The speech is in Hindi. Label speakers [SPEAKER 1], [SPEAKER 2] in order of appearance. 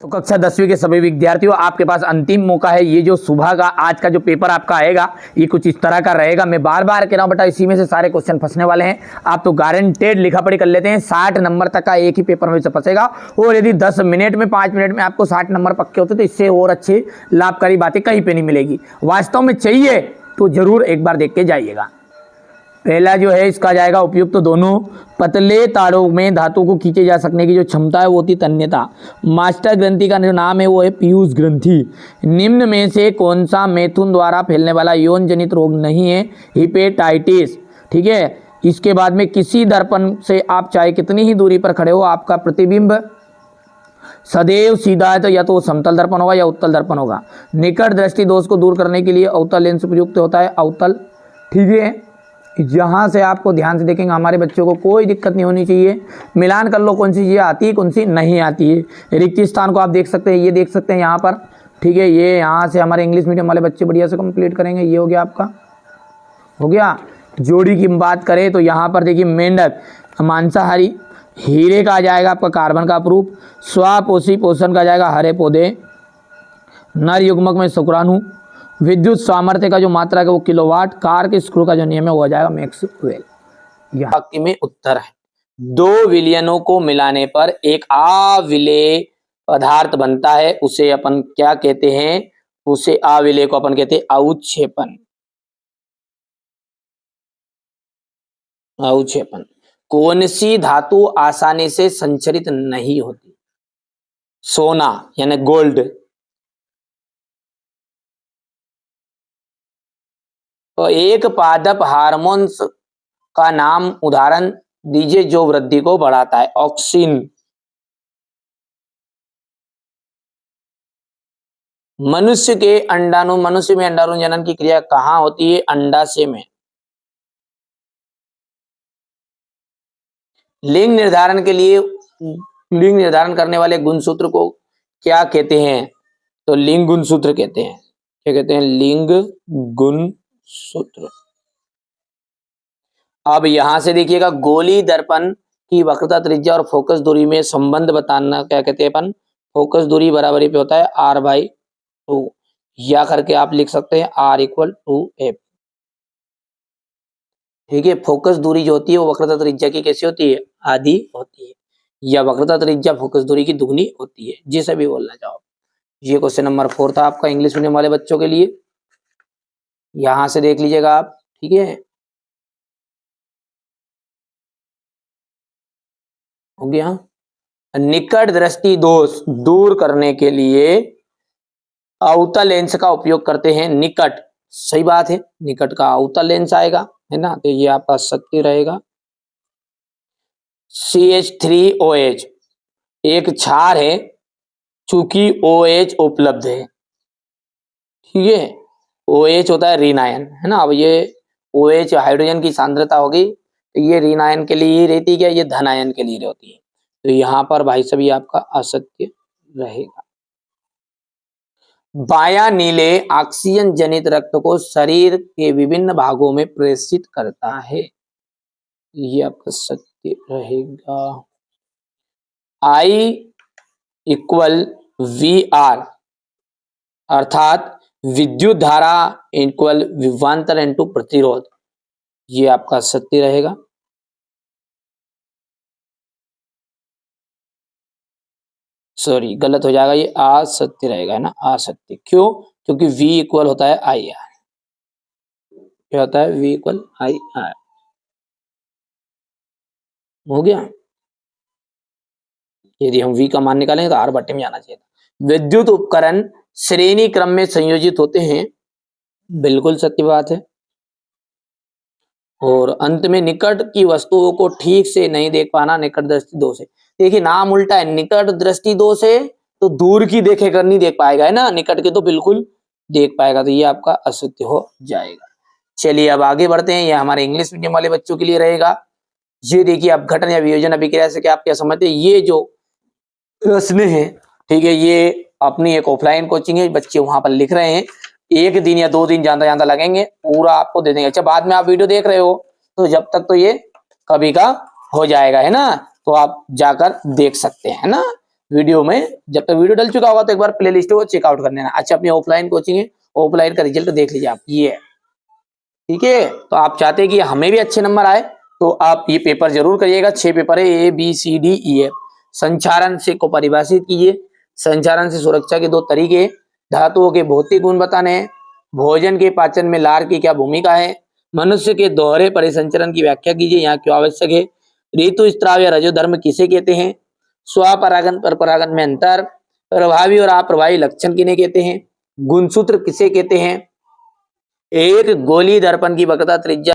[SPEAKER 1] तो कक्षा 10वीं के सभी विद्यार्थियों, आपके पास अंतिम मौका है। ये जो सुबह का आज का जो पेपर आपका आएगा ये कुछ इस तरह का रहेगा। मैं बार बार कह रहा हूँ बेटा, इसी में से सारे क्वेश्चन फंसने वाले हैं। आप तो गारंटेड लिखा पढ़ी कर लेते हैं, 60 नंबर तक का एक ही पेपर में से फंसेगा। और यदि 10 मिनट में 5 मिनट में आपको 60 नंबर पक्के होते तो इससे और अच्छी लाभकारी बातें कहीं पर नहीं मिलेगी। वास्तव में चाहिए तो जरूर एक बार देख के जाइएगा। पहला जो है इसका जाएगा उपयुक्त तो दोनों पतले तारों में धातु को खींचे जा सकने की जो क्षमता है वो होती तन्यता। मास्टर ग्रंथि का जो नाम है वो है पीयूष ग्रंथि। निम्न में से कौन सा मैथुन द्वारा फैलने वाला यौन जनित रोग नहीं है? हिपेटाइटिस। ठीक है। इसके बाद में किसी दर्पण से आप चाहे कितनी ही दूरी पर खड़े हो, आपका प्रतिबिंब सदैव सीधा है तो या तो वो समतल दर्पण होगा या उत्तल दर्पण होगा। निकट दृष्टि दोष को दूर करने के लिए अवतल लेंस प्रयुक्त होता है, अवतल। ठीक है। यहाँ से आपको ध्यान से देखेंगे, हमारे बच्चों को कोई दिक्कत नहीं होनी चाहिए। मिलान कर लो कौन सी चीज़ें आती है कौन सी नहीं आती है। रिक्त स्थान को आप देख सकते हैं, ये देख सकते हैं यहाँ पर। ठीक है। ये यहाँ से हमारे इंग्लिश मीडियम वाले बच्चे बढ़िया से कंप्लीट करेंगे। ये हो गया आपका, हो गया। जोड़ी की बात करें तो यहाँ पर देखिए मेंढक मांसाहारी, हीरे का आ जाएगा आपका कार्बन का प्रूफ, स्वापोषी पोषण का जाएगा हरे पौधे, नर युग्मक में शुक्राणु, विद्युत सामर्थ्य का जो मात्रा है वो किलोवाट, कार के स्क्रू का जो नियम है वो आ जाएगा मैक्सवेल। यह वाक्य में उत्तर है। दो विलयनों को मिलाने पर एक अविलेय पदार्थ बनता है, उसे अपन क्या कहते हैं? उसे अविलेय को अपन कहते हैं अवक्षेपण। अवक्षेपण। कौन सी धातु आसानी से संचरित नहीं होती? सोना यानी गोल्ड। तो एक पादप हार्मोन्स का नाम उदाहरण दीजिए जो वृद्धि को बढ़ाता है। ऑक्सिन। मनुष्य में अंडाणु जनन की क्रिया कहाँ होती है? अंडाशय में। लिंग निर्धारण करने वाले गुणसूत्र को क्या कहते हैं? तो लिंग गुणसूत्र कहते हैं। क्या कहते हैं? लिंग गुणसूत्र। अब यहां से देखिएगा, गोली दर्पण की वक्रता त्रिज्या और फोकस दूरी में संबंध बताना क्या कहते हैं अपन? फोकस दूरी बराबरी पे होता है R/2, या करके आप लिख सकते हैं R=2f। ठीक है। फोकस दूरी जो होती है वो वक्रता त्रिज्या की कैसी होती है? आधी होती है, या वक्रता त्रिज्या फोकस दूरी की दुगनी होती है, जिसे भी बोलना चाहो। ये क्वेश्चन नंबर 4 था आपका इंग्लिश मीडियम वाले बच्चों के लिए। यहां से देख लीजिएगा आप। ठीक है। हो गया। निकट दृष्टि दोष दूर करने के लिए अवतल लेंस का उपयोग करते हैं। निकट, सही बात है, निकट का अवतल लेंस आएगा, है ना। तो ये आपका सत्य रहेगा। CH3OH एक क्षार है, चूंकि OH उपलब्ध है। ठीक है। OH होता है ऋण आयन, है ना। अब ये OH हाइड्रोजन की सांद्रता होगी तो ये ऋण आयन के लिए ही रहती है क्या? ये धन आयन के लिए रहती है। तो यहाँ पर भाई सभी आपका असत्य रहेगा। बायां नीले ऑक्सीजन जनित रक्त को शरीर के विभिन्न भागों में प्रेषित करता है। ये आपका सत्य रहेगा। I=VR अर्थात विद्युत धारा इक्वल विभवांतर इनटू प्रतिरोध। ये आपका सत्य रहेगा। सॉरी, गलत हो जाएगा, ये असत्य रहेगा, है ना। असत्य क्यों? क्योंकि V इक्वल होता है IR। क्या होता है? V equal IR। हो गया। यदि हम V का मान निकालेंगे तो R बटे में जाना चाहिए। विद्युत उपकरण श्रेणी क्रम में संयोजित होते हैं। बिल्कुल सत्य बात है। और अंत में निकट की वस्तुओं को ठीक से नहीं देख पाना निकट दृष्टि दोष है। देखिए नाम उल्टा है, निकट दृष्टि दोष है तो दूर की देखेगा नहीं देख पाएगा, है ना। निकट के तो बिल्कुल देख पाएगा, तो ये आपका असत्य हो जाएगा। चलिए अब आगे बढ़ते हैं। ये हमारे इंग्लिश मीडियम वाले बच्चों के लिए रहेगा। ये देखिए अपघटन या वियोजन अभिक्रिया से क्या आप क्या समझते हैं? ये जो प्रश्न है, ठीक है, ये अपनी एक ऑफलाइन कोचिंग है, बच्चे वहां पर लिख रहे हैं। 1 दिन या 2 दिन ज्यादा लगेंगे, पूरा आपको दे देंगे। अच्छा, बाद में आप वीडियो देख रहे हो तो जब तक तो ये कभी का हो जाएगा, है ना। तो आप जाकर देख सकते हैं, है ना। वीडियो में, जब तक वीडियो डल चुका होगा तो एक बार प्ले लिस्ट को चेकआउट कर लेना। अच्छा, अपनी ऑफलाइन कोचिंग है, ऑफलाइन का रिजल्ट देख लीजिए आप, ये है, ठीक है। तो आप चाहते हैं कि हमें भी अच्छे नंबर आए तो आप ये पेपर जरूर करिएगा। 6 पेपर है, ABCDEF। संचारण से को परिभाषित कीजिए। संचारण से सुरक्षा के 2 तरीके, धातुओं के भौतिक गुण बताने हैं, भोजन के पाचन में लार की क्या भूमिका है, मनुष्य के दोहरे परिसंचरण की व्याख्या कीजिए, यहाँ क्यों आवश्यक है, ऋतुस्राव या रजोधर्म किसे कहते हैं, स्वपरागन पर परागन में अंतर, प्रभावी और अप्रभावी लक्षण किन्हें कहते हैं, गुणसूत्र किसे कहते हैं, एक गोली दर्पण की वक्रता त्रिज्या